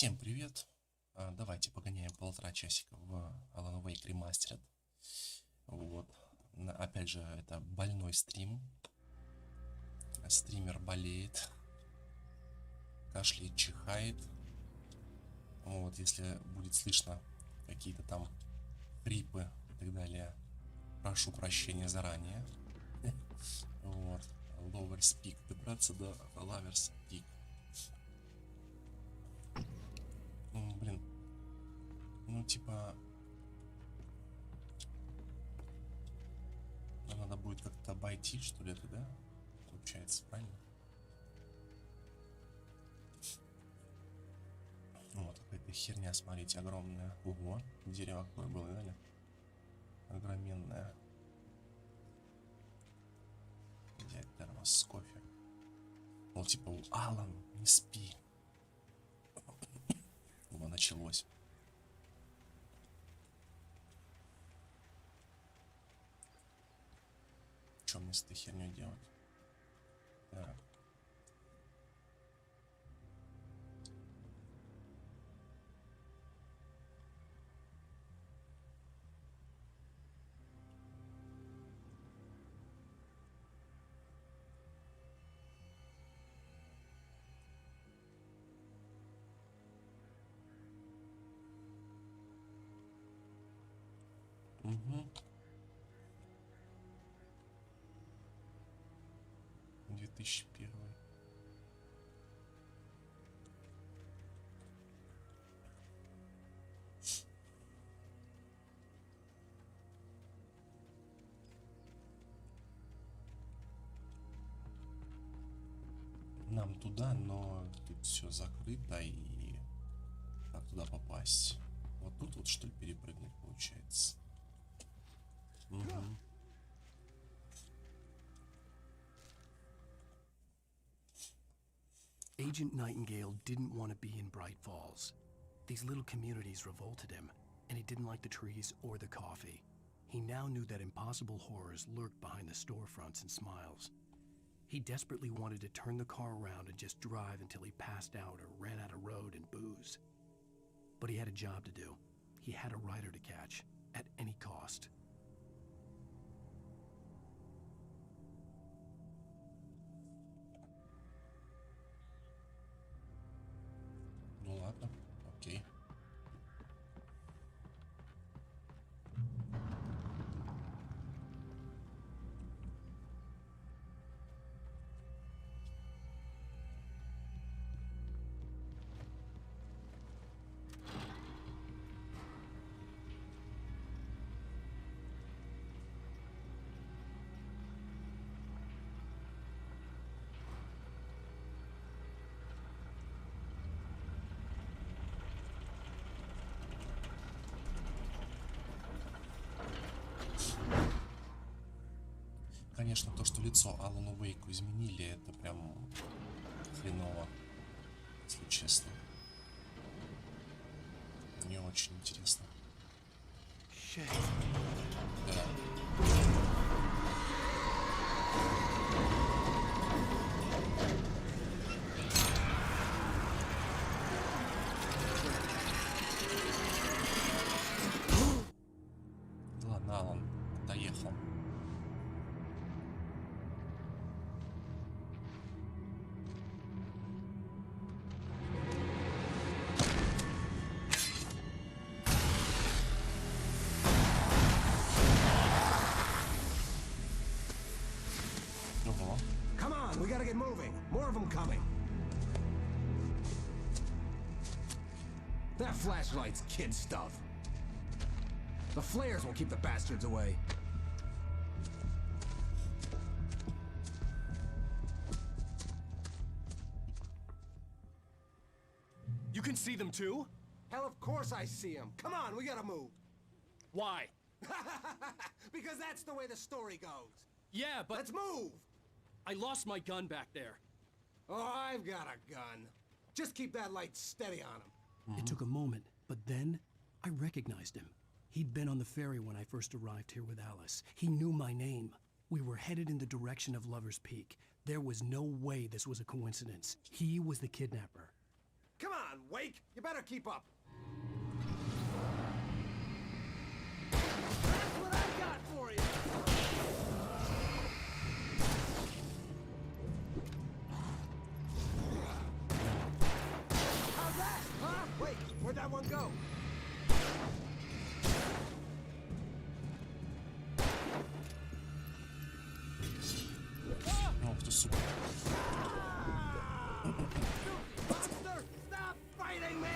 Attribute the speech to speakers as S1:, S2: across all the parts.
S1: Всем привет! Давайте погоняем полтора часика в Alan Wake Remastered. Вот. Опять же, это больной стрим. Стример болеет, кашляет, чихает. Вот, если будет слышно какие-то там хрипы и так далее, прошу прощения заранее. Вот. Lowers Peak. Добраться до Lovers Peak. Блин. Ну, типа... Надо будет как-то обойти, что ли, это, да? Получается, правильно? Вот какая-то херня, смотрите, огромная. Ого, дерево какое было, да? Огроменное. Взять термос с кофе. Вот, типа, Алан, не спи. Его началось. Что мне с этой херней делать? Так. Угу. 2001. Нам туда, но тут все закрыто, и как туда попасть? Вот тут вот что ли перепрыгнуть получается? Угу.
S2: Agent Nightingale didn't want to be in Bright Falls. These little communities revolted him, and he didn't like the trees or the coffee. He now knew that impossible horrors lurked behind the storefronts and smiles. He desperately wanted to turn the car around and just drive until he passed out or ran out of road and booze. But he had a job to do. He had a rider to catch, at any cost.
S1: Ну ладно, окей. Конечно, то, что лицо Алану Вейку изменили, это прям хреново, если честно. Мне очень интересно. Да. Ладно, Алан доехал.
S3: Come on, we gotta get moving. More of them coming. That flashlight's kid stuff. The flares won't keep the bastards away.
S4: You can see them too?
S3: Hell, of course I see them. Come on, we gotta move.
S4: Why?
S3: Because that's the way the story goes.
S4: Yeah, but
S3: Let's move.
S4: I lost my gun back there.
S3: Oh, I've got a gun. Just keep that light steady on him.
S2: It took a moment, but then I recognized him. He'd been on the ferry when I first arrived here with Alice. He knew my name. We were headed in the direction of Lover's Peak. There was no way this was a coincidence. He was the kidnapper.
S3: Come on, Wake. You better keep up.
S4: That's what I got for you!
S3: How's that? Huh? Wait, where'd that one go?
S1: Ох ты, сука.
S3: Monster, stop fighting me!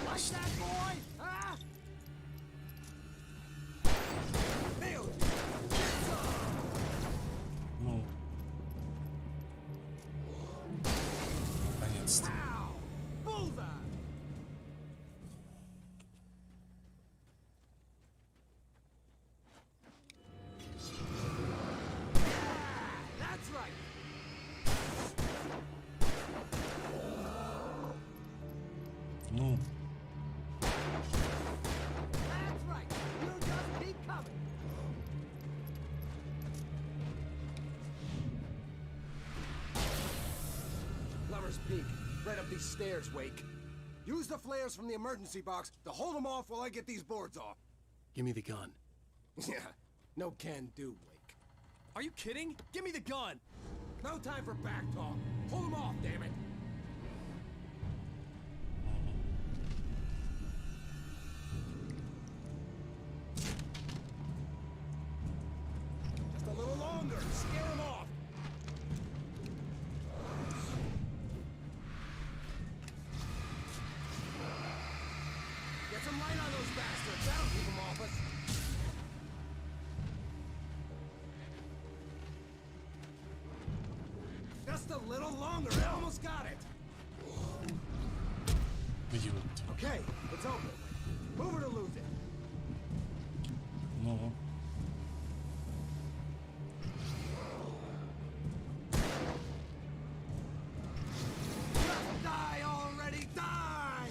S3: Like that, boy? Huh? Nailed you. Get some.
S1: Ну. Наконец-то.
S3: Ow! Bullseye! That's right.
S1: Ну.
S3: That's right. You just keep coming. Lover's Peak. Right up these stairs, Wake. Use the flares from the emergency box to hold them off while I get these boards off.
S2: Give me the gun.
S3: Yeah, no can do, Wake.
S4: Are you kidding? Give me the gun!
S3: No time for back talk. Hold them off, damn it. Just a little longer. Scare them off. Get some light on those bastards. That'll keep them off us. Just a little longer. I almost got it.
S1: Идиот.
S3: Okay, it's over. Move it or lose it.
S1: Ну.
S3: Just die already, die!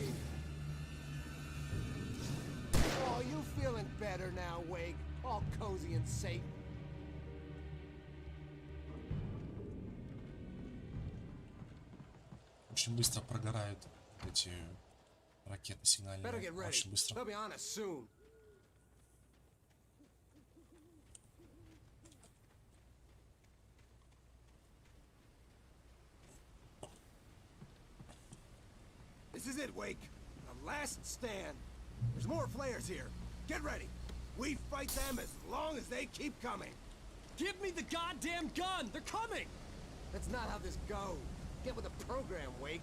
S3: Oh, you feeling better now, Wake? All cozy and safe.
S1: Очень быстро прогорают эти ракеты
S3: Better
S1: сигнальные.
S3: get ready.
S1: Очень быстро.
S3: They'll be on us soon. This is it, Wake. The last stand. There's more flares here. Get ready. We fight them as long as they keep coming.
S4: Give me the goddamn gun! They're coming!
S3: That's not how this goes. Get with the program, Wake.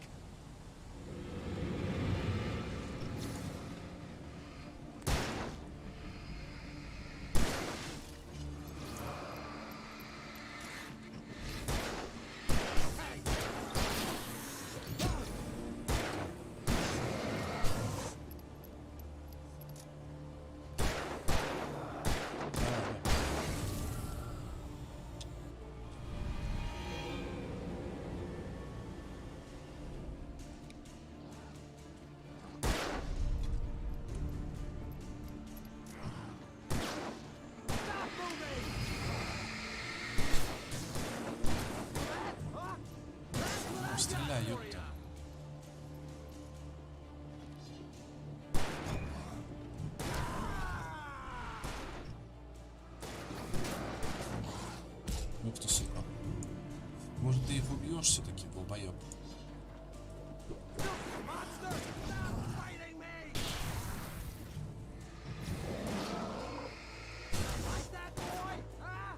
S3: Hey! Stop moving! Huh? That's what I
S1: Стреляй,
S3: got for
S1: ёпта.
S3: ya.
S1: Ух ты, сука. Может, ты их убьешь все-таки, долбоеб?
S3: Monster, stop fighting me! Like that, boy? Huh?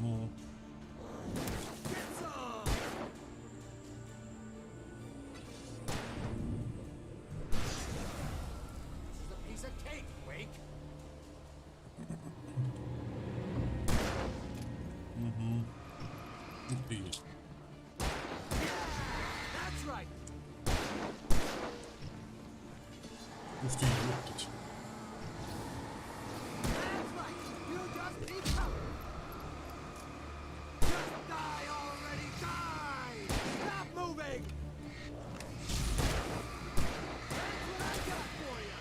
S1: Ну.
S3: Get some! This is a piece of cake, Wake.
S1: Ух ты.
S3: That's right.
S1: Ух ты, ёптать.
S3: That's right. You just keep coming. Just die already, die! Stop moving! That's what I got for you.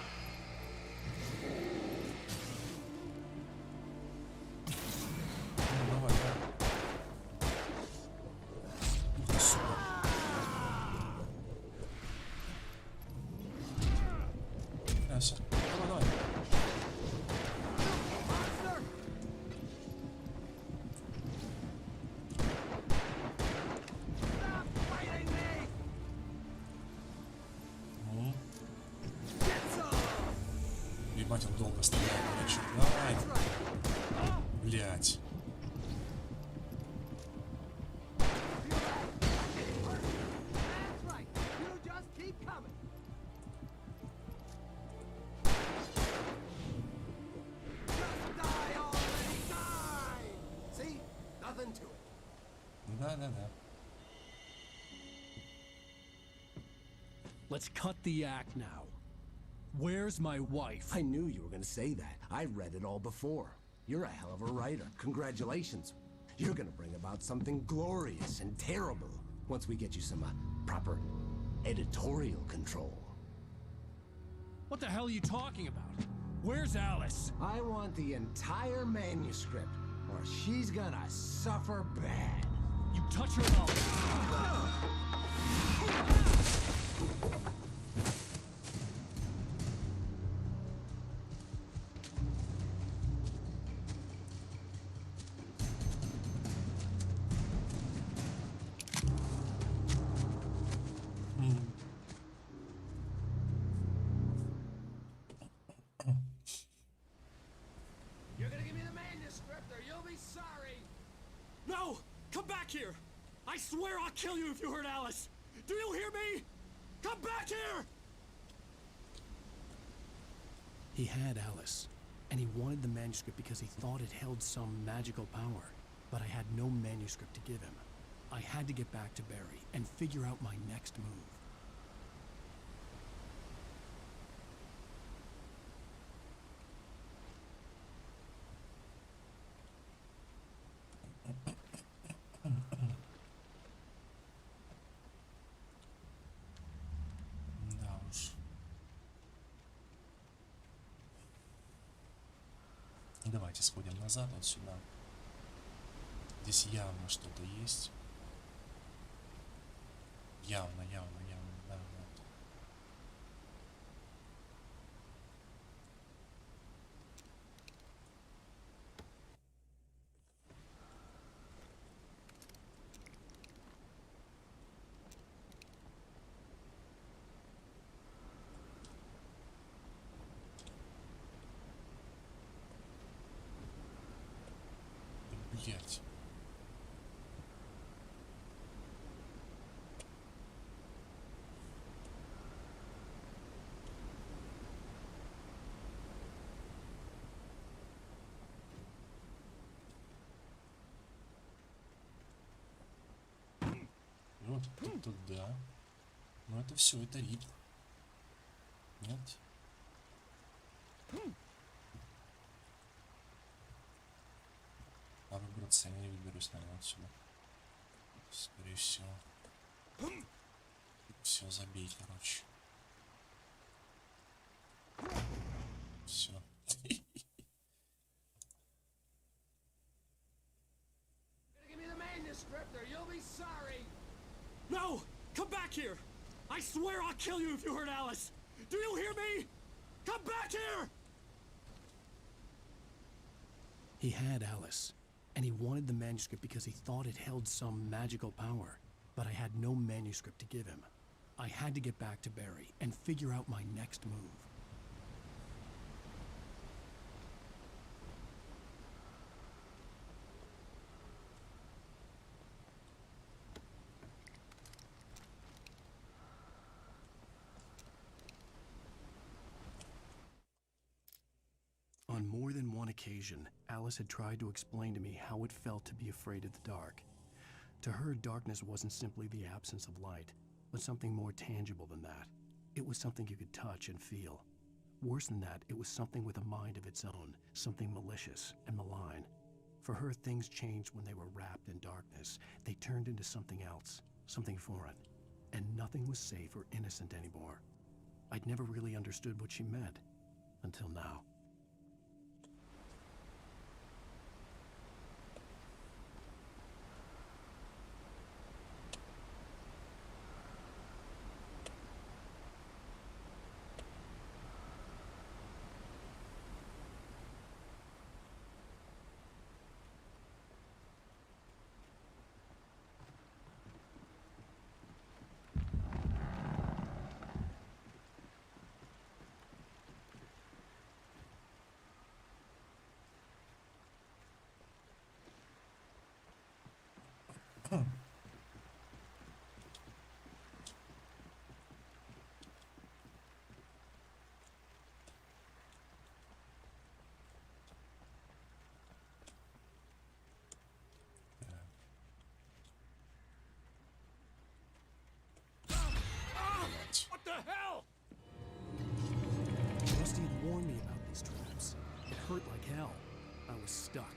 S1: Ебать, он долго стреляет, короче. Давай. Блять.
S3: That's right. You just keep coming. Just die already, die! See? Nothing to it.
S1: Да-да-да.
S4: Let's cut the act now. Where's my wife?
S5: I knew you were gonna say that. I read it all before. You're a hell of a writer. Congratulations. You're gonna bring about something glorious and terrible once we get you some proper editorial control.
S4: What the hell are you talking about? Where's Alice?
S5: I want the entire manuscript, or she's gonna suffer bad.
S4: You touch her mouth.
S3: You're gonna give me the manuscript or you'll be sorry.
S4: No! Come back here! I swear I'll kill you if you hurt Alice! Do you hear me? Come back here!
S2: He had Alice, and he wanted the manuscript because he thought it held some magical power. But I had no manuscript to give him. I had to get back to Barry and figure out my next move.
S1: Да уж. Давайте сходим назад вот сюда. Здесь явно что-то есть. Явно, явно, явно, да, вот. Блять. Вот тут да. Но это все, это рип. Нет. А выбраться я не выберусь, наверное, отсюда. Скорее всего. Все, забей, короче. Все.
S3: Give me the manuscript or you'll be sorry.
S4: No! Come back here! I swear I'll kill you if you hurt Alice! Do you hear me? Come back here!
S2: He had Alice, and he wanted the manuscript because he thought it held some magical power. But I had no manuscript to give him. I had to get back to Barry and figure out my next move. On more than one occasion, Alice had tried to explain to me how it felt to be afraid of the dark. To her, darkness wasn't simply the absence of light, but something more tangible than that. It was something you could touch and feel. Worse than that, it was something with a mind of its own, something malicious and malign. For her, things changed when they were wrapped in darkness. They turned into something else, something foreign. And nothing was safe or innocent anymore. I'd never really understood what she meant, until now.
S3: What the hell?
S2: Rusty had warned me about these traps. It hurt like hell. I was stuck.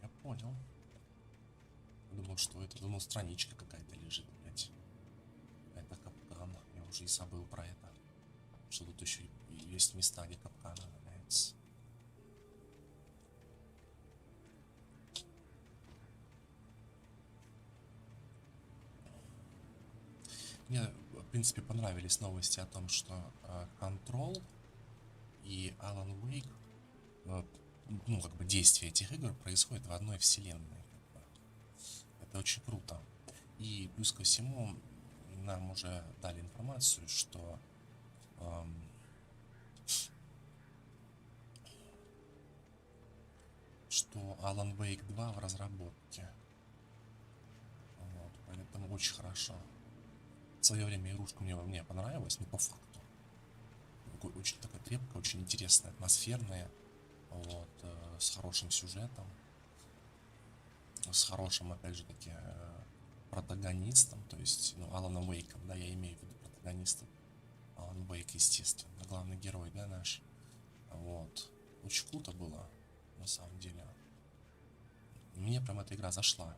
S1: Я понял. Думал, что это. Думал, страничка какая-то лежит, блядь. Это капкан. Я уже и забыл про это. Что тут еще есть места, где капканы валяются. Мне, в принципе, понравились новости о том, что Control и Alan Wake, ну, как бы действие этих игр происходит в одной вселенной. Как бы. Это очень круто. И плюс ко всему, нам уже дали информацию, что Alan Wake 2 в разработке. Вот, поэтому очень хорошо. В свое время игрушка мне понравилась, но по факту. Очень такая крепкая, очень интересная, атмосферная. Вот, с хорошим сюжетом. С хорошим, опять же таки, протагонистом. То есть, ну, Аланом Уэйком, да, я имею в виду протагониста. Алан Уэйк, естественно, главный герой, да, наш. Вот. Очень круто было, на самом деле. Мне прям эта игра зашла.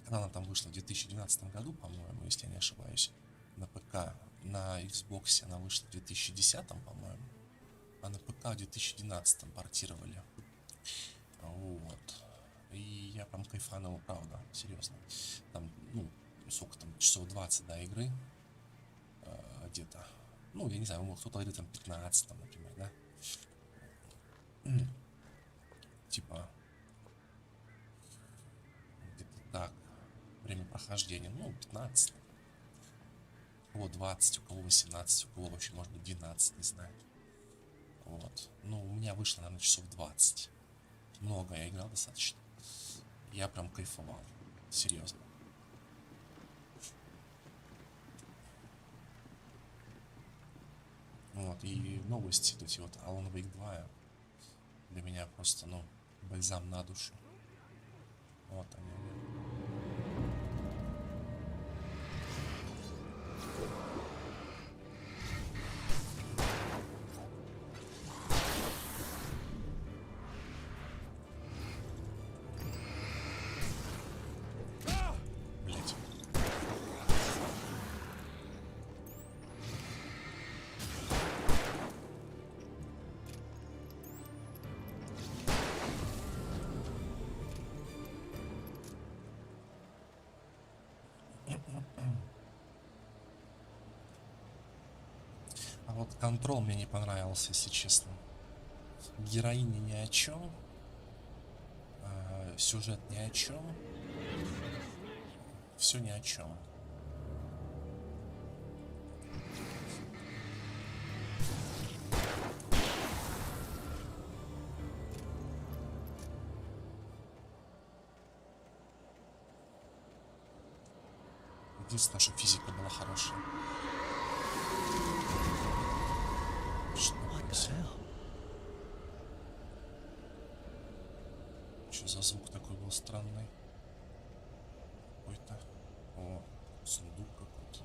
S1: Когда она там вышла в 2012 году, по-моему, если я не ошибаюсь, на ПК, на Xbox она вышла в 2010, по-моему, а на ПК в 2012 портировали. Вот. И я прям кайфанул, правда, серьезно. Там, ну, сколько там, часов 20 до игры, где-то. Ну, я не знаю, может, кто-то говорит там 15, там, например, да? Типа, где-то так. Время прохождения, ну, 15. У кого 20, у кого 18, у кого вообще, может быть, 12, не знаю. Вот. Ну, у меня вышло, наверное, часов 20. Много я играл достаточно. Я прям кайфовал. Серьезно. Вот, и новости, эти вот Alan Wake 2 для меня просто, ну, бальзам на душу. Вот они. Блять. А вот Control мне не понравился, если честно. Героиня ни о чем. Сюжет ни о чем. Все ни о чем. Единственное, что физика была хорошая. Что за звук такой был странный? Какой-то. О, сундук какой-то.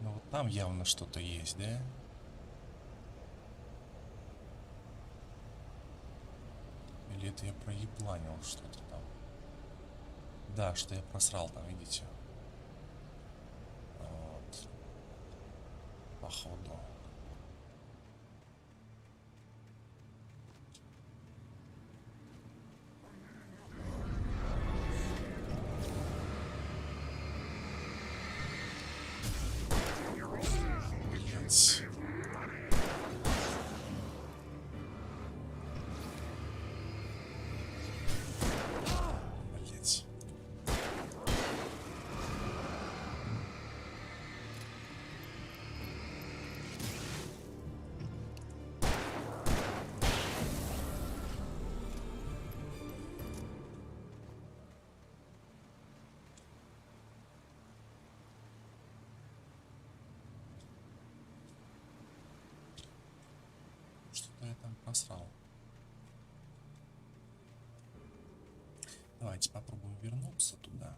S1: Ну вот там явно что-то есть, да? Или это я проепланил что-то там? Да, что я просрал там, видите? Вот. Походу. Блять. Блять. Что-то я там просрал. Давайте попробуем вернуться туда.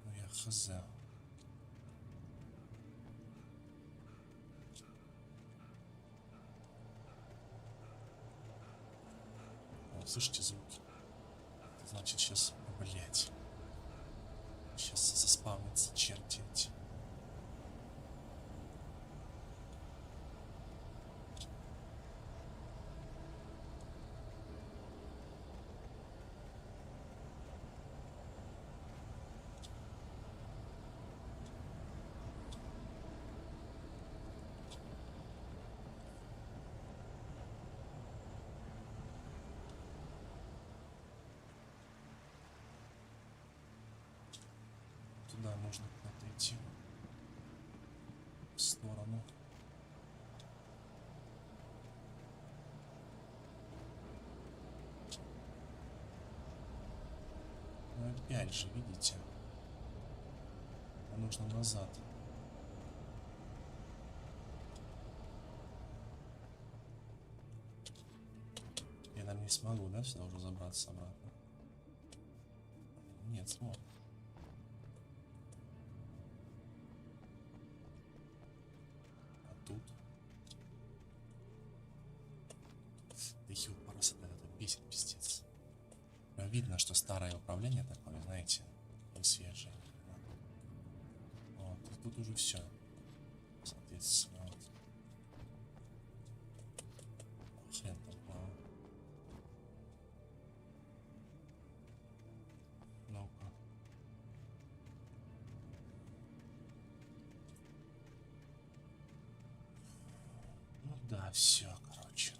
S1: Ну я хз. О, слышите звуки? Это значит сейчас, блять. Сейчас заспавнится черти эти. Туда нужно куда-то идти. В сторону. Но опять же, видите? Нужно назад. Я, наверное, не смогу, да, сюда уже забраться обратно? Нет, смог. А тут? Да ёпарас, это бесит, пиздец. Прям видно, что старое управление такое, знаете, не свежее. Вот, и тут уже все. Соответственно, вот. Хрен там плавал. Ну-ка. Ну да, все, короче.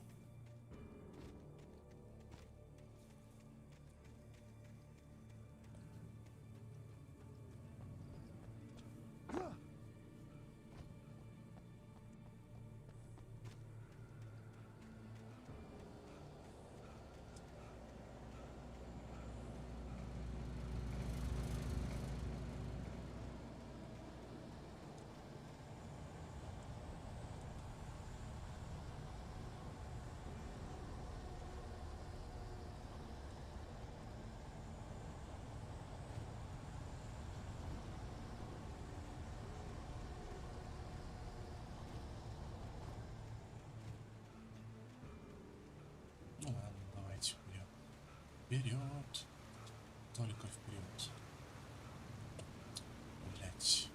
S1: Ну ладно, давайте вперед. Вперед. Только вперед. Блять.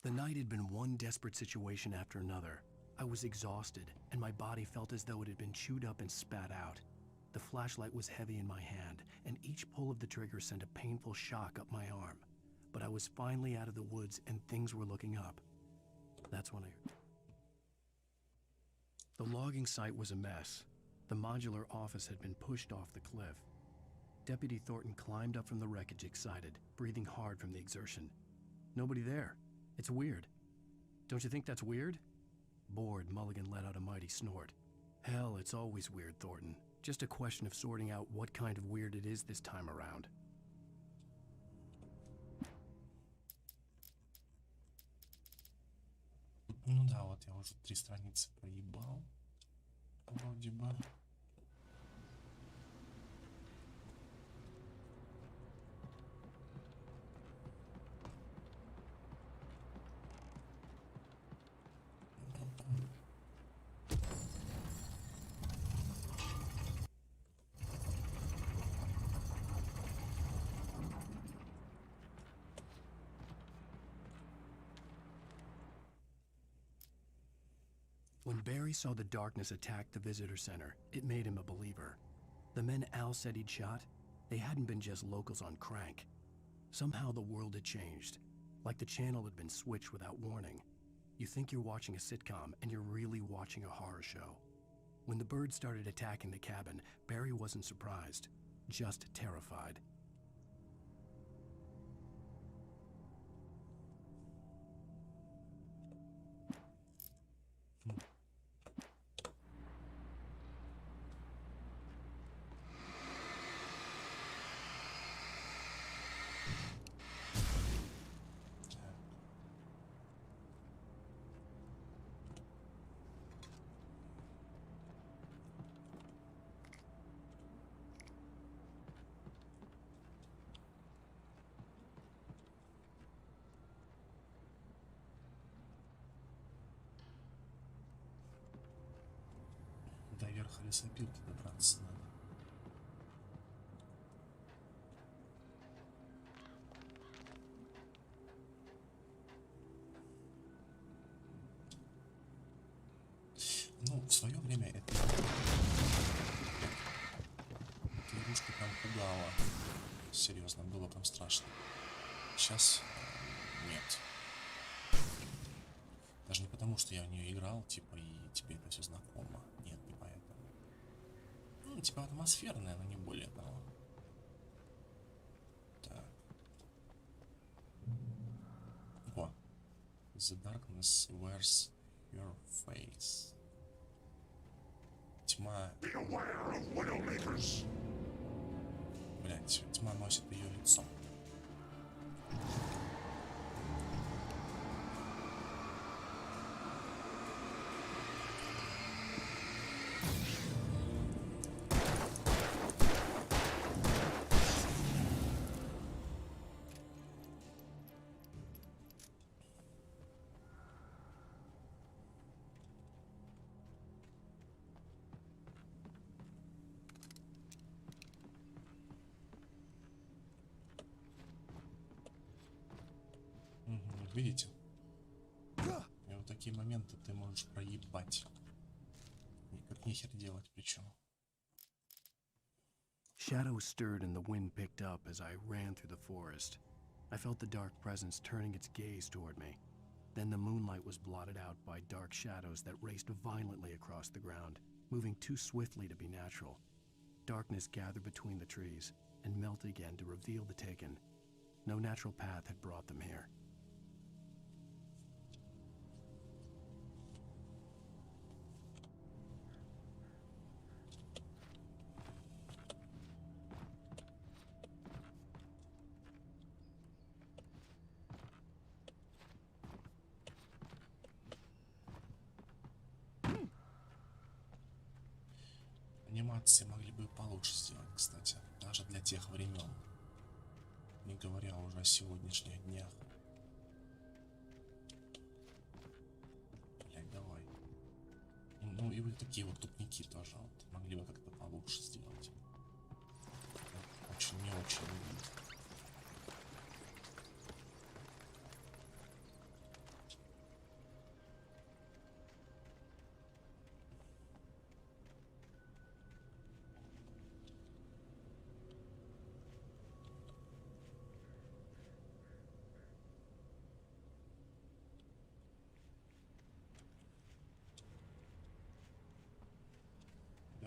S2: The night had been one desperate situation after another. I was exhausted, and my body felt as though it had been chewed up and spat out. The flashlight was heavy in my hand, and each pull of the trigger sent a painful shock up my arm. But I was finally out of the woods, and things were looking up. That's when The logging site was a mess. The modular office had been pushed off the cliff. Deputy Thornton climbed up from the wreckage excited, breathing hard from the exertion. Nobody there. It's weird. Don't you think that's weird? Bored, Mulligan let out a mighty snort. Hell, it's always weird, Thornton. Just a question of sorting out what kind of weird it is this time around.
S1: Ну да, вот я уже 3 страницы проебал. Вроде бы.
S2: When Barry saw the darkness attack the visitor center, it made him a believer. The men Al said he'd shot, they hadn't been just locals on crank. Somehow the world had changed, like the channel had been switched without warning. You think you're watching a sitcom, and you're really watching a horror show. When the birds started attacking the cabin, Barry wasn't surprised, just terrified.
S1: До верха лесопилки добраться надо. Ну, в свое время эта игрушка прям пугала. Серьезно, было прям страшно. Сейчас нет. Даже не потому, что я в нее играл, типа, и тебе это все знакомо. Нет, не поэтому. Ну, типа атмосферная, но не более того. Так. О. The darkness wears your face. Тьма... Блять, тьма носит ее лицо. Видите? И вот такие моменты ты можешь проебать. Никак нехер делать причем.
S2: Shadows stirred and the wind picked up as I ran through the forest. I felt the dark presence turning its gaze toward me. Then the moonlight was blotted out by dark shadows that raced violently across the ground, moving too swiftly to be natural. Darkness gathered between the trees and melted again to reveal the taken. No natural path had brought them here.
S1: Анимации могли бы получше сделать, кстати, даже для тех времен, не говоря уже о сегодняшних днях. Блять, давай. Ну и вот такие вот тупники тоже вот могли бы как-то получше сделать. Очень не очень.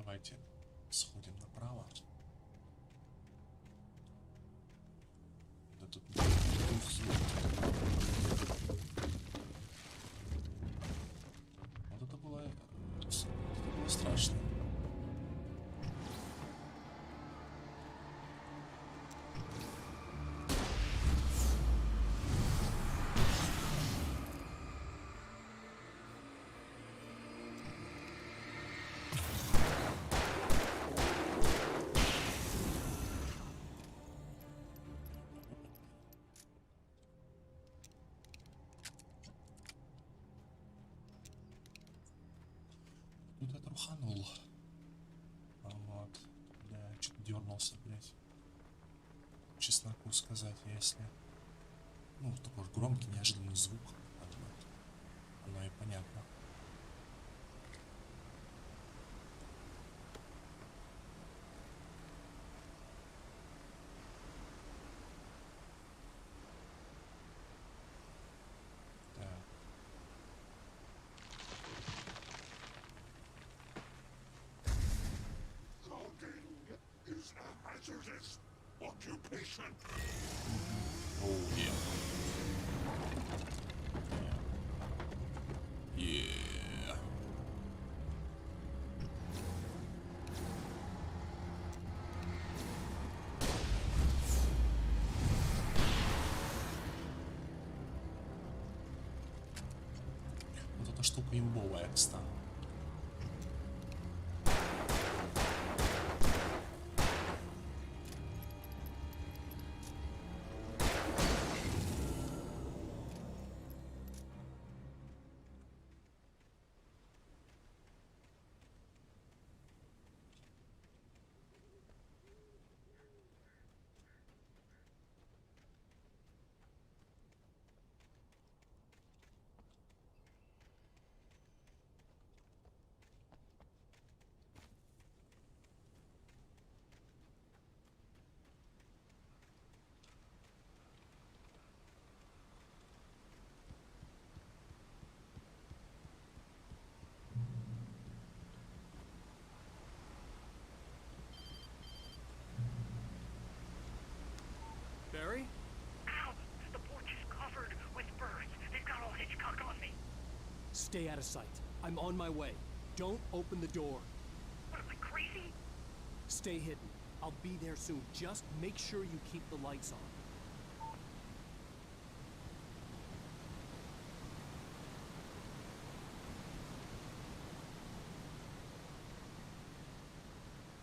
S1: Давайте сходим направо. Да тут вот это было страшно. Тут я труханул. Вот. Да, что-то дернулся, блядь. Чесноку сказать, если... Ну, такой уж громкий, неожиданный звук. Оно и понятно. Так.
S6: Is a hazardous occupation.
S1: Oh, yeah. Yeah. Вот эта штука имбовая, кстати.
S4: Barry?
S7: Ow! The porch is covered with birds. They've got all Hitchcock on me.
S4: Stay out of sight. I'm on my way. Don't open the door.
S7: What am I, crazy?
S4: Stay hidden. I'll be there soon. Just make sure you keep the lights on.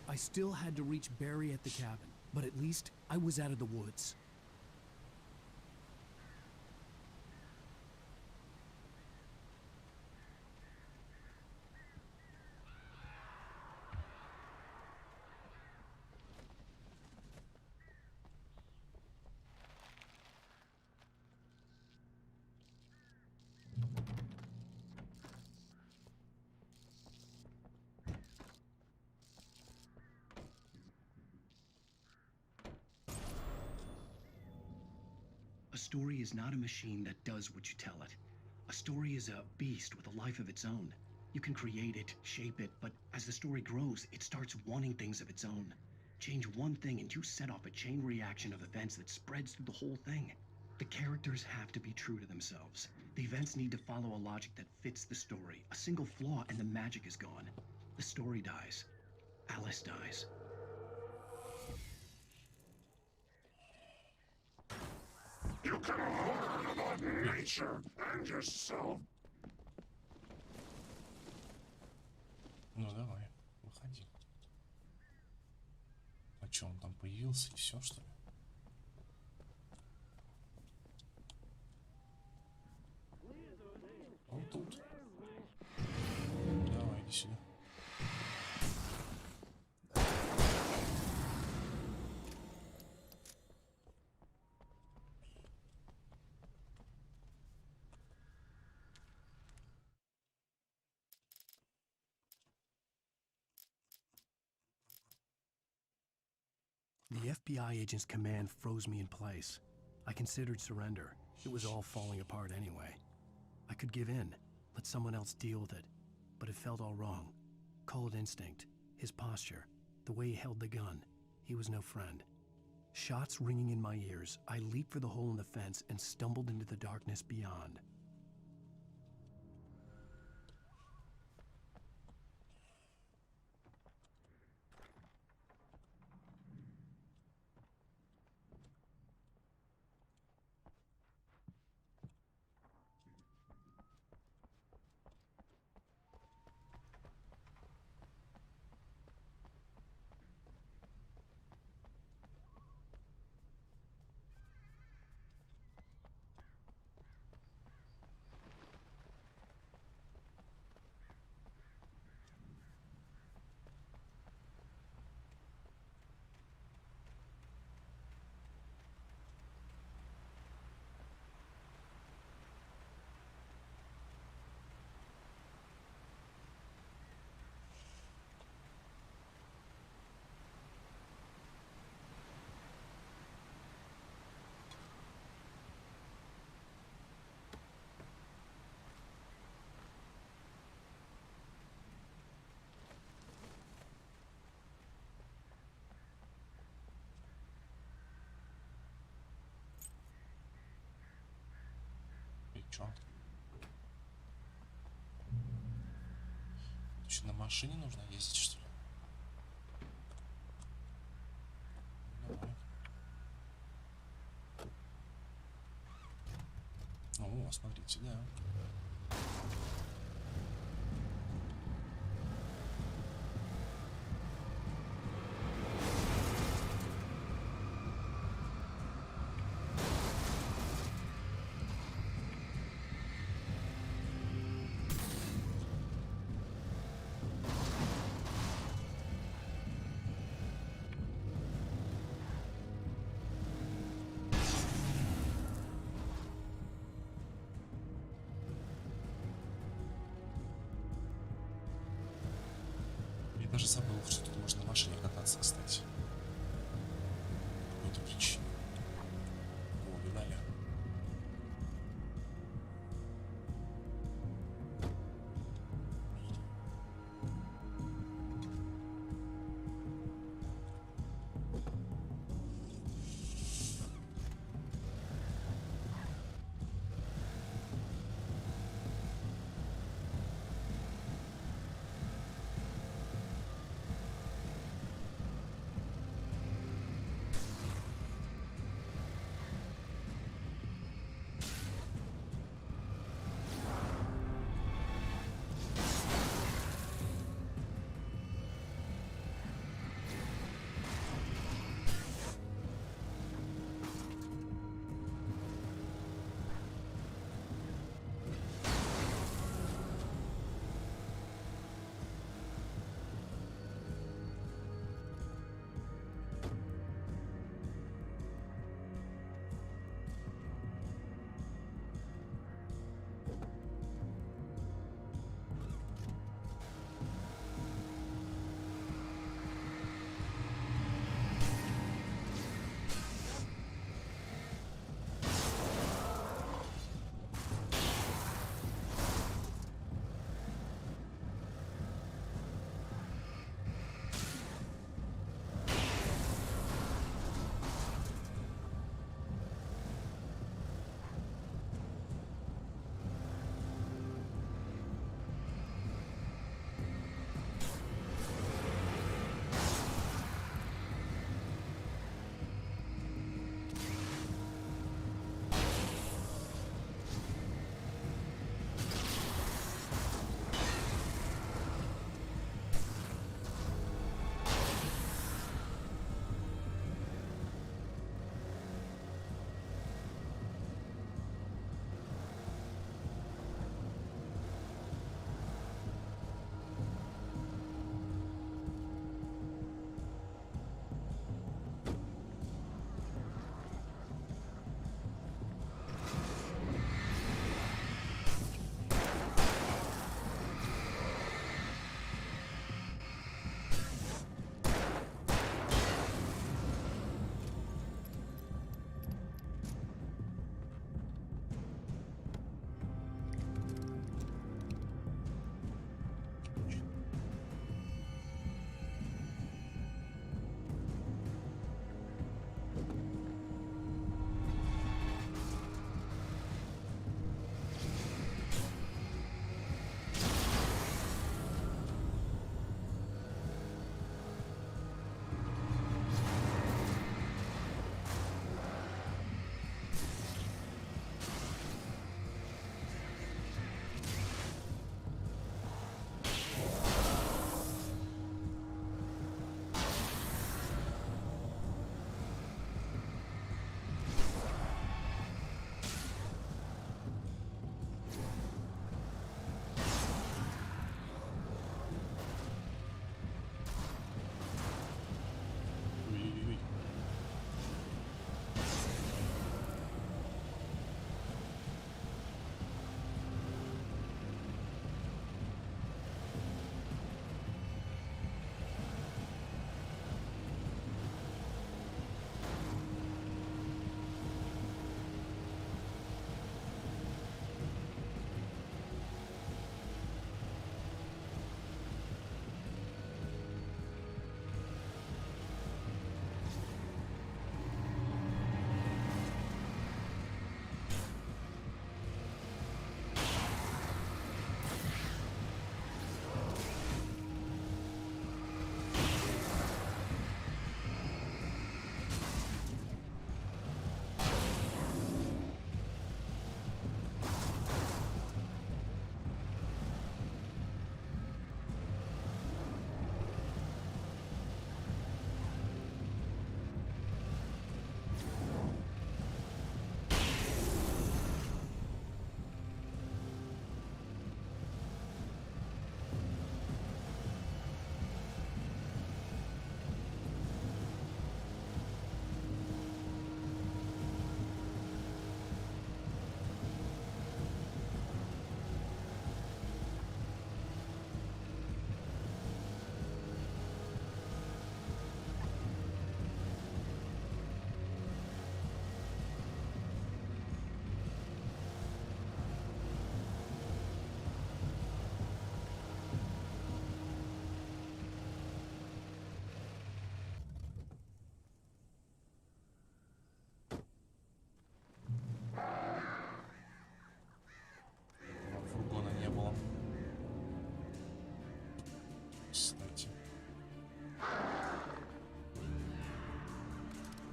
S4: I still had to reach Barry at the cabin, but at least I was out of the woods.
S2: A story is not a machine that does what you tell it. A story is a beast with a life of its own. You can create it, shape it, but as the story grows, it starts wanting things of its own. Change one thing and you set off a chain reaction of events that spreads through the whole thing. The characters have to be true to themselves. The events need to follow a logic that fits the story. A single flaw and the magic is gone. The story dies. Alice dies.
S6: You can learn about nature and yourself.
S1: Ну давай, выходи. А чё, он там появился и все, что ли? Он тут. Давай, иди сюда.
S2: The FBI agent's command froze me in place. I considered surrender. It was all falling apart anyway. I could give in, let someone else deal with it, but it felt all wrong. Call it instinct. his posture, the way he held the gun. He was no friend. Shots ringing in my ears, I leaped for the hole in the fence and stumbled into the darkness beyond.
S1: И чё? Что, на машине нужно ездить, что ли? Давай. О, смотрите, да. Я даже забыл, что тут можно на машине кататься, кстати. По какой-то причине. О, видали?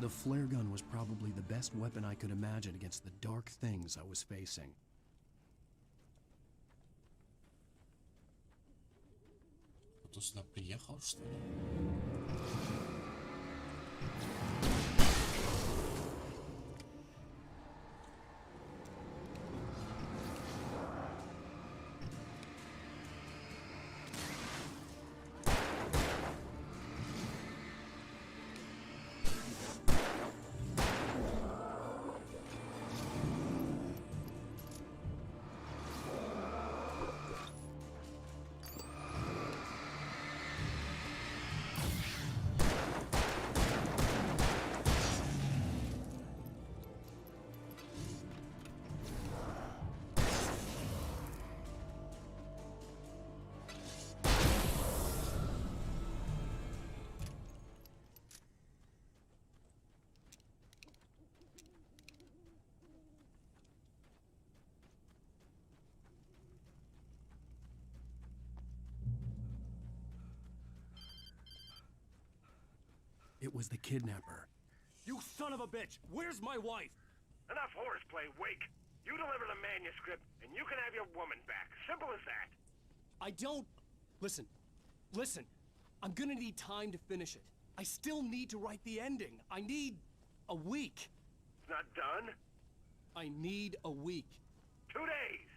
S2: The flare gun was probably the best weapon I could imagine against the dark things I was facing.
S1: Кто сюда приехал, что ли?
S2: It was the kidnapper.
S4: You son of a bitch! Where's my wife?
S3: Enough horseplay, Wake. You deliver the manuscript, and you can have your woman back. Simple as that.
S4: I don't... Listen. Listen. I'm gonna need time to finish it. I still need to write the ending. I need... a week.
S3: It's not done.
S4: I need a week.
S3: 2 days.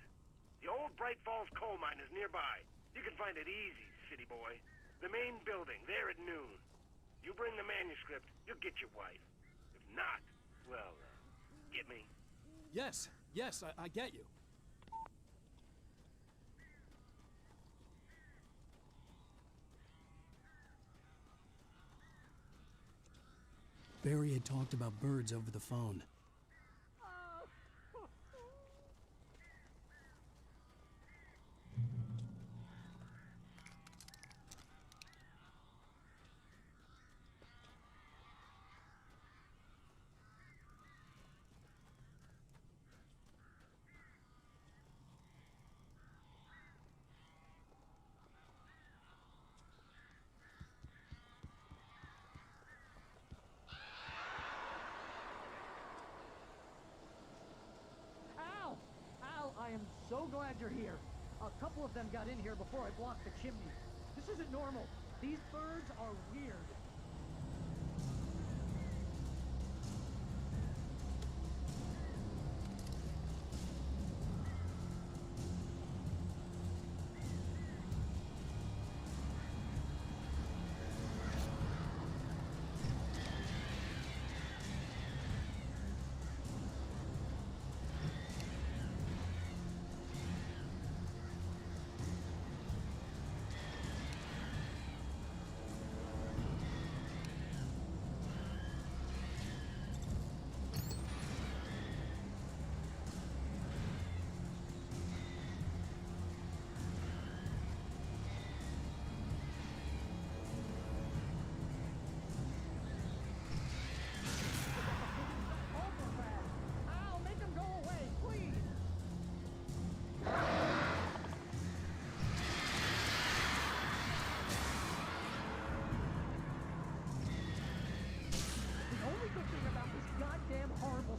S3: The old Bright Falls coal mine is nearby. You can find it easy, city boy. The main building, there at noon. You bring the manuscript, you'll get your wife. If not, well, get me?
S4: Yes, I get you.
S2: Barry had talked about birds over the phone.
S8: I am so glad you're here. A couple of them got in here before I blocked the chimney. This isn't normal. These birds are weird.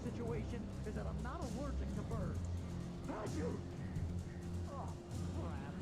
S8: Situation is that I'm not allergic to birds. Shoot! Oh, crap.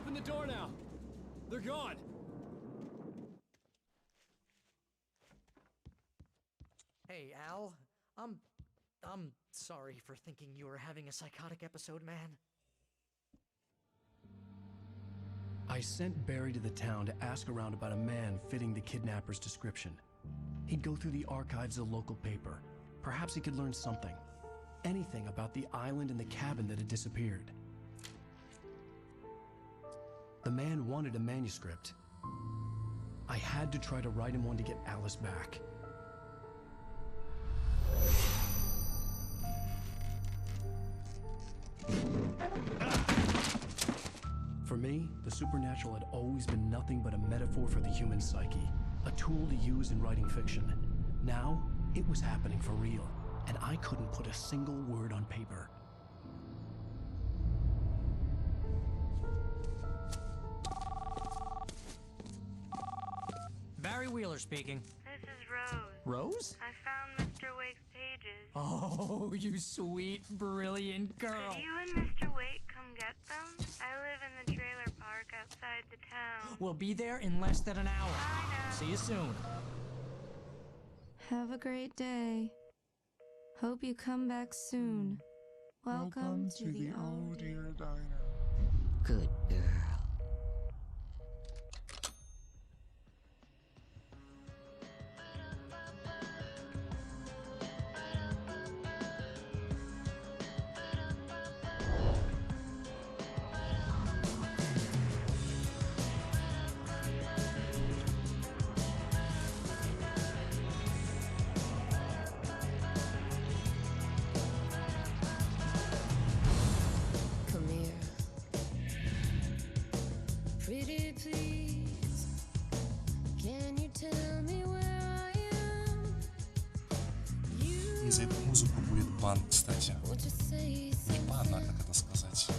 S4: open the door now. They're gone.
S9: Hey, Al. I'm sorry for thinking you were having a psychotic episode, man.
S2: I sent Barry to the town to ask around about a man fitting the kidnapper's description. He'd go through the archives of the local paper. Perhaps he could learn something. Anything about the island and the cabin that had disappeared. The man wanted a manuscript. I had to try to write him one to get Alice back. For me, the supernatural had always been nothing but a metaphor for the human psyche, a tool to use in writing fiction. Now, it was happening for real, and I couldn't put a single word on paper.
S10: Barry Wheeler speaking.
S7: This is Rose.
S10: Rose?
S7: I found Mr. Wake's pages.
S10: Oh, you sweet, brilliant girl.
S7: Could you and Mr. Wake come get them? I live in the trailer park outside the town.
S10: We'll be there in less than an hour.
S7: I know.
S10: See you soon.
S11: Have a great day. Hope you come back soon. Welcome to the
S6: Oh Dear Diner.
S9: Good girl.
S11: Come here. Pretty please. Can you tell me where I am?
S1: И за эту музыку будет бан, кстати.
S11: Won't you say
S1: Не бан, а как это сказать?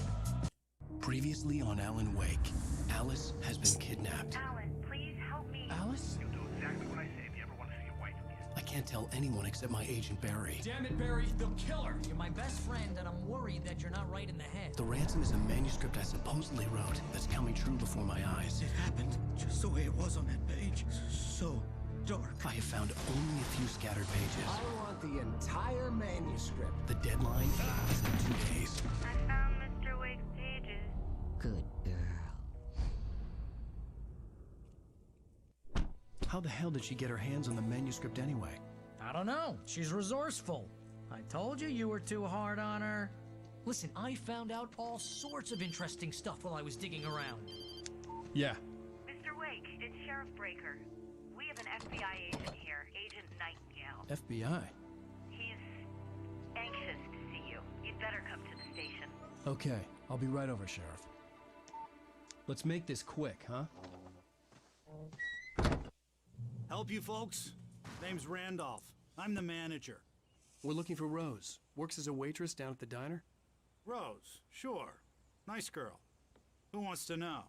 S2: Previously on Alan Wake, Alice has been kidnapped.
S7: Alan, please help me.
S10: Alice?
S3: You'll do exactly what I say if you ever want to see your wife again.
S2: I can't tell anyone except my agent Barry.
S4: Damn it, Barry, they'll kill her.
S10: You're my best friend, and I'm worried that you're not right in the head.
S2: The ransom is a manuscript I supposedly wrote that's coming true before my eyes.
S12: It happened just the way it was on that page. So dark.
S2: I have found only a few scattered pages.
S5: I want the entire manuscript.
S2: The deadline is in 2 days.
S7: I found Mr. Wake's pages.
S9: Good girl.
S2: How the hell did she get her hands on the manuscript anyway?
S10: I don't know. She's resourceful. I told you you were too hard on her. Listen, I found out all sorts of interesting stuff while I was digging around.
S2: Yeah.
S7: Mr. Wake, it's Sheriff Breaker. We have an FBI agent here, Agent Nightingale.
S2: FBI.
S7: He's anxious to see you. You'd better come to the station.
S2: Okay, I'll be right over, Sheriff. Let's make this quick, huh?
S12: Help you folks? Name's Randolph. I'm the manager.
S2: We're looking for Rose. Works as a waitress down at the diner.
S12: Rose, sure. Nice girl. Who wants to know?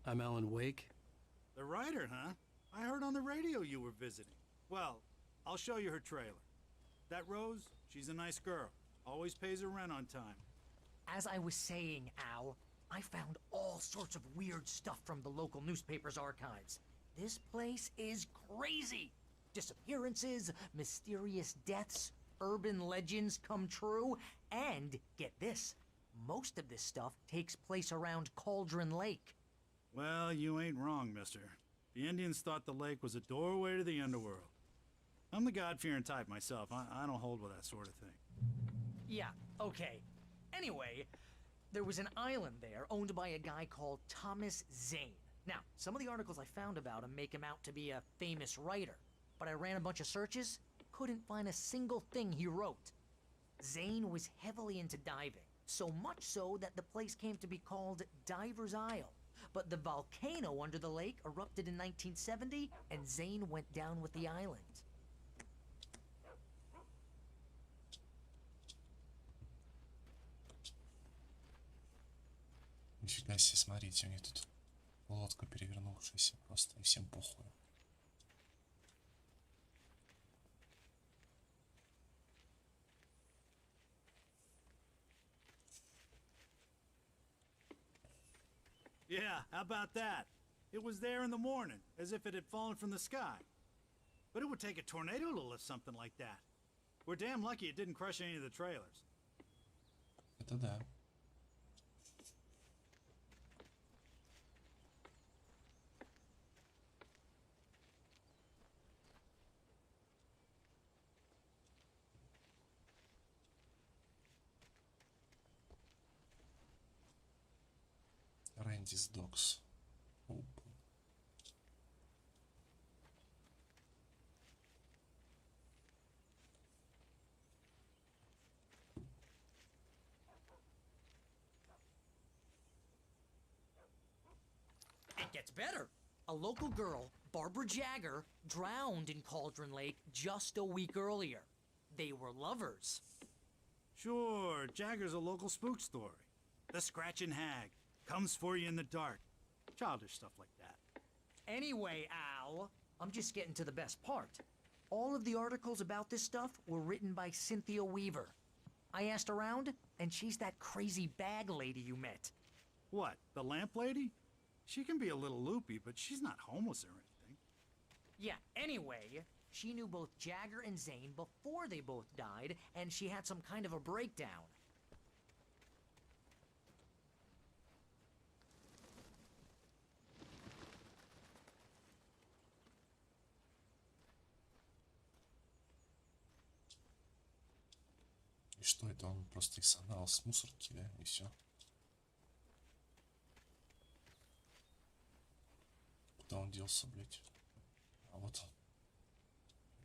S2: I'm Alan Wake.
S12: The writer, huh? I heard on the radio you were visiting. Well, I'll show you her trailer. That Rose, she's a nice girl. Always pays her rent on time.
S10: As I was saying, Al, I found all sorts of weird stuff from the local newspaper's archives. This place is crazy. Disappearances, mysterious deaths, urban legends come true, and, get this, most of this stuff takes place around Cauldron Lake.
S12: Well, you ain't wrong, mister. The Indians thought the lake was a doorway to the underworld. I'm the God-fearing type myself. I don't hold with that sort of thing.
S10: Yeah, okay. Anyway, there was an island there owned by a guy called Thomas Zane. Now, some of the articles I found about him make him out to be a famous writer, but I ran a bunch of searches, couldn't find a single thing he wrote. Zane was heavily into diving, so much so that the place came to be called Diver's Isle. But the volcano under the lake erupted in 1970, and Zane went down with the island.
S1: Нифига себе, смотрите, у них тут лодка перевернувшаяся просто, и всем похуй.
S12: Yeah, how about that? It was there in the morning, as if it had fallen from the sky. But it would take a tornado to lift something like that. We're damn lucky it didn't crush any of the trailers.
S1: Это да. Randy's Dogs. Оп.
S10: It gets better. A local girl, Barbara Jagger, drowned in Cauldron Lake just a week earlier. They were lovers.
S12: Sure, Jagger's a local spook story. The Scratching Hag comes for you in the dark. Childish stuff like that.
S10: Anyway, Al, I'm just getting to the best part. All of the articles about this stuff were written by Cynthia Weaver. I asked around, and she's that crazy bag lady you met.
S12: What, the lamp lady? She can be a little loopy, but she's not homeless or anything.
S10: Yeah, anyway, she knew both Jagger and Zane before they both died, and she had some kind of a breakdown.
S1: И что это? Он просто их согнал с мусорки, да? И все. Куда он делся, блядь? А вот он.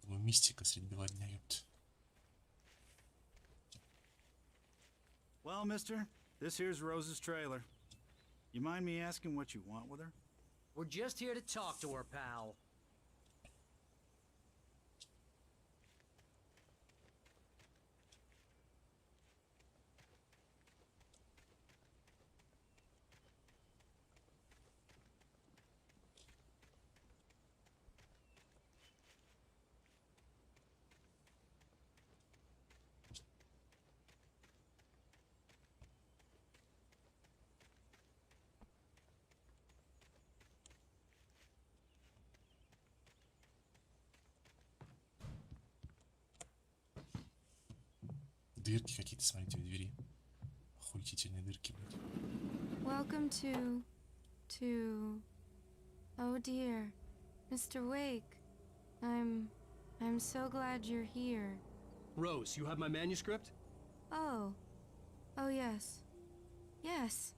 S1: Думаю, мистика средь бела дня, ёпт.
S12: Well, mister, this here's Rose's trailer. You mind me asking what you want with her?
S10: We're just here to talk to her, pal.
S1: Дырки какие-то, смотрите, в двери. Охуительные дырки, блядь.
S11: Welcome to... Oh dear. Mr. Wake. I'm so glad you're here.
S4: Rose, you have my manuscript?
S11: Oh. Oh yes. Yes.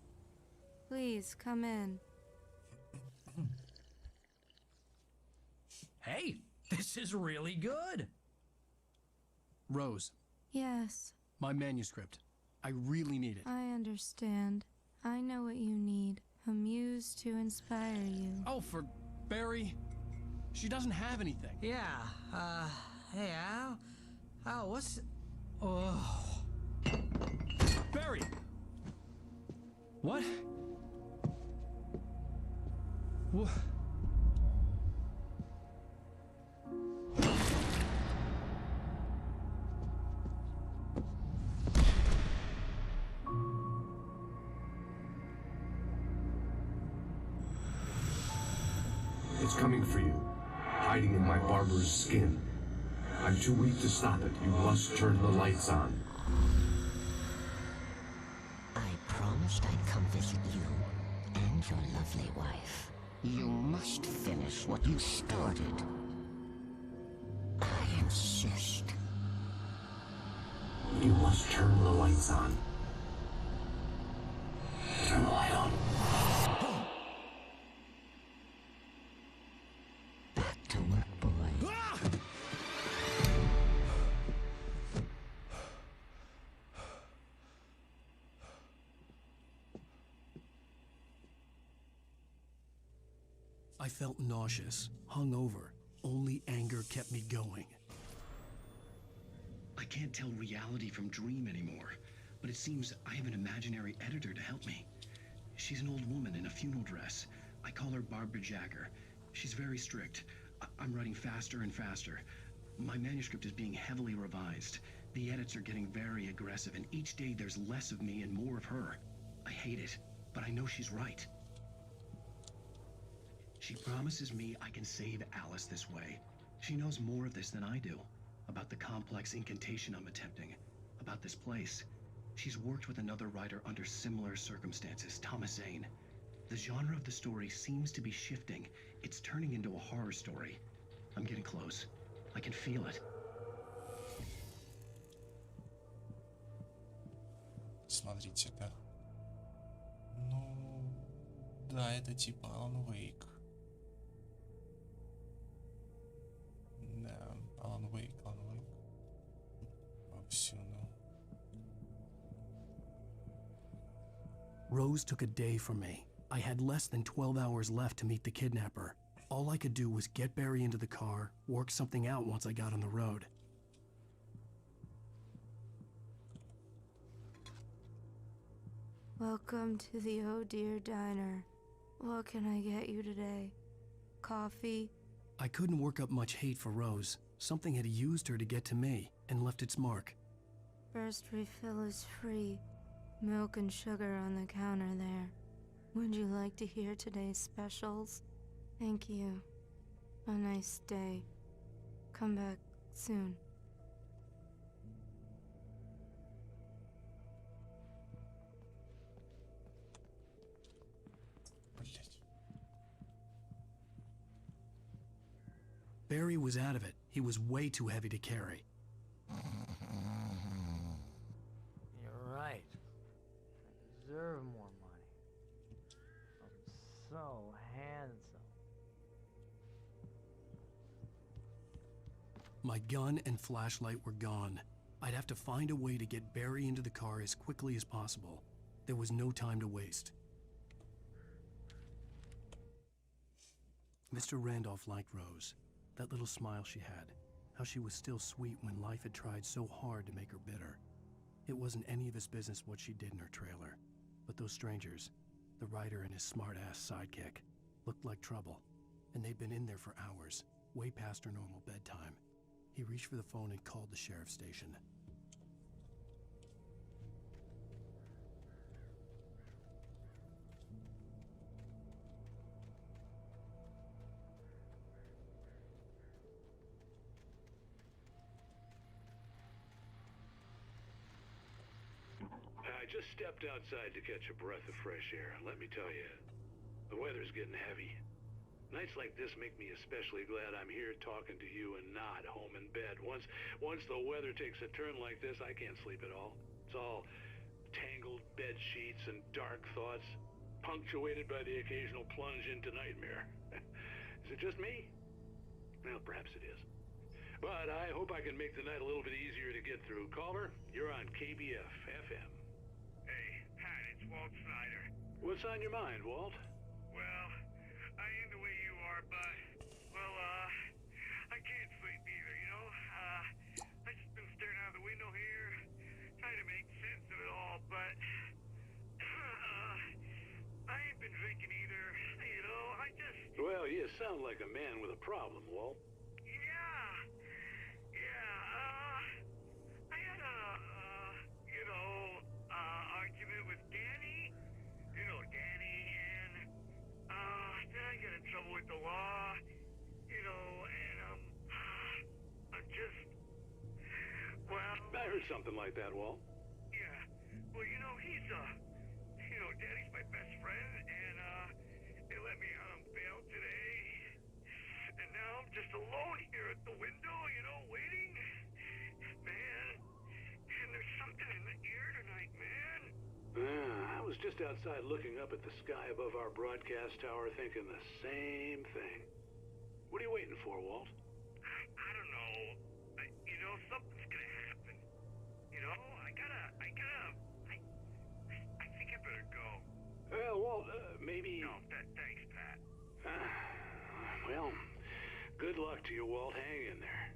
S11: Please, come in.
S2: Hey, this is really good. Rose,
S11: Yes.
S2: my manuscript. I really need it.
S11: I understand. I know what you need. A muse to inspire you.
S2: Oh, for Barry. She doesn't have anything.
S9: Yeah, hey, Al? Al, what's... Oh...
S2: Barry! What? What?
S5: It's coming for you, hiding in my barber's skin. I'm too weak to stop it. You must turn the lights on.
S13: I promised I'd come visit you and your lovely wife. You must finish what you started. I insist.
S5: You must turn the lights on. Turn the light on.
S13: Back to work, boy.
S2: I felt nauseous, hungover. Only anger kept me going.
S14: I can't tell reality from dream anymore, but it seems I have an imaginary editor to help me. She's an old woman in a funeral dress. I call her Barbara Jagger. She's very strict. I'm writing faster and faster. My manuscript is being heavily revised. The edits are getting very aggressive, and each day there's less of me and more of her. I hate it, but I know she's right. She promises me I can save Alice this way. She knows more of this than I do. About the complex incantation I'm attempting. About this place. She's worked with another writer under similar circumstances, Thomas Zane. The genre of the story seems to be shifting. It's turning into a horror story. I'm getting close. I can feel it.
S1: Смотрите-ка. Ну, да, это типа Alan Wake. Да, Alan Wake. Вовсюду.
S2: Rose took a day from me. I had less than 12 hours left to meet the kidnapper. All I could do was get Barry into the car, work something out once I got on the road.
S11: Welcome to the Oh Dear Diner. What can I get you today? Coffee?
S2: I couldn't work up much hate for Rose. Something had used her to get to me and left its mark.
S11: First refill is free. Milk and sugar on the counter there. Would you like to hear today's specials? Thank you. A nice day. Come back soon.
S2: Barry was out of it. He was way too heavy to carry.
S15: You're right. I deserve more money. I'm so handsome.
S2: My gun and flashlight were gone. I'd have to find a way to get Barry into the car as quickly as possible. There was no time to waste. Mr. Randolph liked Rose. That little smile she had. How she was still sweet when life had tried so hard to make her bitter. It wasn't any of his business what she did in her trailer. But those strangers, the writer and his smart-ass sidekick, looked like trouble. And they'd been in there for hours, way past her normal bedtime. He reached for the phone and called the sheriff's station.
S16: I just stepped outside to catch a breath of fresh air. Let me tell you, the weather's getting heavy. Nights like this make me especially glad I'm here talking to you and not home in bed. Once the weather takes a turn like this, I can't sleep at all. It's all tangled bed sheets and dark thoughts, punctuated by the occasional plunge into nightmare. Is it just me? Well, perhaps it is. But I hope I can make the night a little bit easier to get through. Caller, you're on KBF FM.
S3: Hey, Pat, it's Walt Snyder.
S16: What's on your mind, Walt?
S3: Well, I am the way you are, but, well, I can't sleep either, you know? I just been staring out the window here, trying to make sense of it all, but, I ain't been drinking either, you know, I just...
S16: Well, you sound like a man with a problem, Walt.
S3: I had a, argument with Danny, and, then I got in trouble with the law, and, I'm just, well...
S16: I heard something like that, Walt.
S3: Yeah, well, he's, Danny's my best friend, and, they let me out on bail today, and now I'm just alone here at the window, waiting. Man, and there's something in the air tonight, man.
S16: I was just outside looking up at the sky above our broadcast tower thinking the same thing. What are you waiting for, Walt?
S3: I don't know. Something's gonna happen. I think I better go.
S16: Well, Walt, maybe...
S3: No, thanks, Pat.
S16: Well, good luck to you, Walt. Hang in there.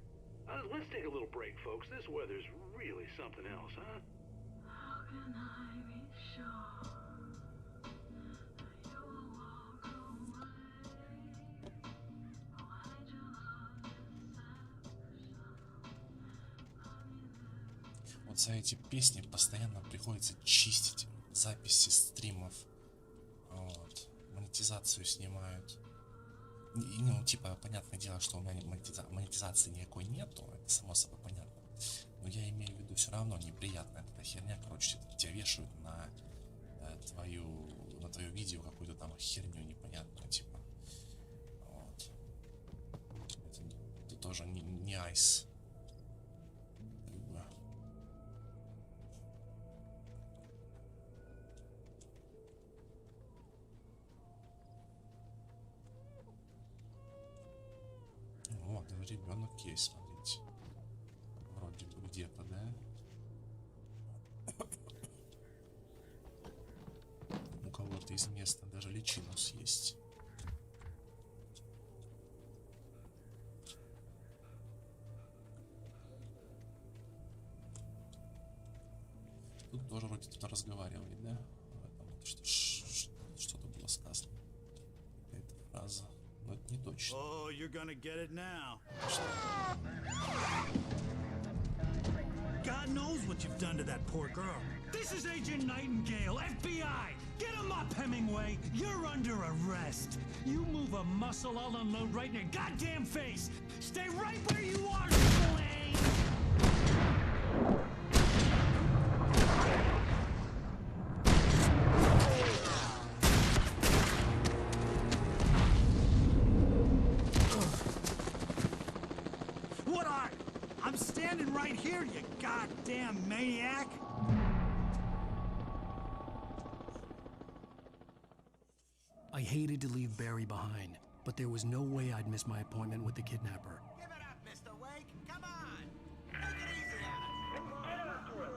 S16: Let's take a little break, folks. This weather's really something else, huh?
S11: How can I be sure that you will walk away? Why'd you love deception?
S1: Вот за эти песни постоянно приходится чистить записи стримов. Вот. Монетизацию снимают. Ну, типа, понятное дело, что у меня монетизации никакой нету, это само собой понятно. Но я имею в виду все равно неприятная эта херня, короче, тебя вешают на твое видео какую-то там херню непонятную, типа. Вот. Это тоже не айс. Как бы. Вот, даже ребенок есть, смотрите. Вроде бы где-то, да? У кого-то из места даже личинус есть. Тут тоже вроде кто-то разговаривали, да? Что-то было сказано. Какая-то фраза. Но это не точно.
S12: Oh, you're gonna get it now. God knows what you've done to that poor girl.
S17: This is Agent Nightingale, FBI! Get him up, Hemingway! You're under arrest! You move a muscle, I'll unload right in your goddamn face! Stay right where you are, Slane!
S12: What are? I'm standing right here, you goddamn maniac!
S2: I hated to leave Barry behind, but there was no way I'd miss my appointment with the kidnapper.